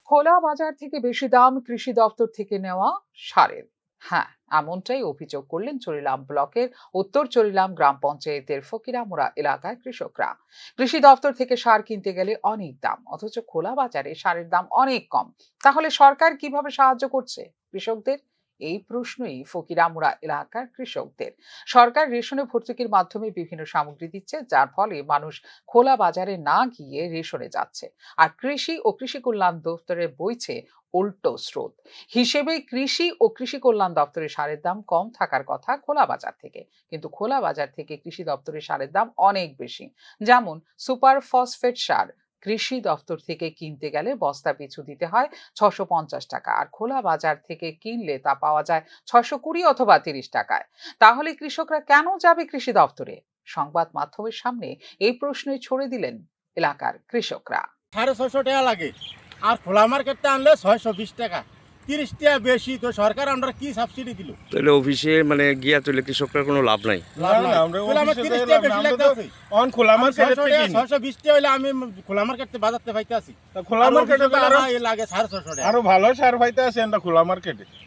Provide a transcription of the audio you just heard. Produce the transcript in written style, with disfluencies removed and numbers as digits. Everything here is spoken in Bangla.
খোলা বাজার থেকে বেশি দাম কৃষি দপ্তর থেকে নেওয়া সারের। হ্যাঁ, এমনটাই অভিযোগ করলেন চরিলাম ব্লকের উত্তর চরিলাম গ্রাম পঞ্চায়েতের ফকিরামুড়া এলাকার কৃষকরা। কৃষি দপ্তর থেকে সার কিনতে গেলে অনেক দাম, অথচ খোলা বাজারে সারের দাম অনেক কম। তাহলে সরকার কিভাবে সাহায্য করছে কৃষকদের? এই প্রশ্নই ফকিরামুড়া এলাকার কৃষকদের। সরকার রেশনে ভর্তুকির মাধ্যমে বিভিন্ন সামগ্রী দিচ্ছে, যার ফলে মানুষ খোলা বাজারে না গিয়ে রেশনে যাচ্ছে। আর কৃষি ও কৃষি কল্যাণ দপ্তরে বইছে উল্টো স্রোত। হিসেবে কৃষি ও কৃষি কল্যাণ দপ্তরের সারের দাম কম থাকার কথা খোলা বাজার থেকে, কিন্তু খোলা বাজার থেকে কৃষি দপ্তরের সারের দাম অনেক বেশি। যেমন সুপার ফসফেট সার কৃষি দপ্তর থেকে কিনতে গেলে বস্তা পিছু দিতে হয় ৬৫০ টাকা, আর খোলা বাজার থেকে কিনলে তা পাওয়া যায় ৬২০ অথবা ৩০ টাকায়। তাহলে কৃষকরা কেন যাবে কৃষি দপ্তরে? সংবাদ মাধ্যমের সামনে এই প্রশ্নই ছড়ে দিলেন এলাকার কৃষকরা। ৬৫০ টাকা লাগে, আর খোলা মার্কেটে আনলে ৬২০ টাকা, ৩০ টাকা বেশি। তো সরকার আমরা কি সাবসিডি দিল? তাহলে অফিসে মানে গিয়া তুলে কৃষকরা কোনো লাভ নাই। লাভ নাই। খোলা মার্কেট ৩০ টাকা বেশি লাগতেছে। খোলা মার্কেট ৬২০ টাকা হইলে আমি খোলা মার্কেটে বাজারতে পাইতে আছি। খোলা মার্কেটে লাগে ৬৫০ টাকা। আরো ভালো সার পাইতে আছে খোলা মার্কেটে।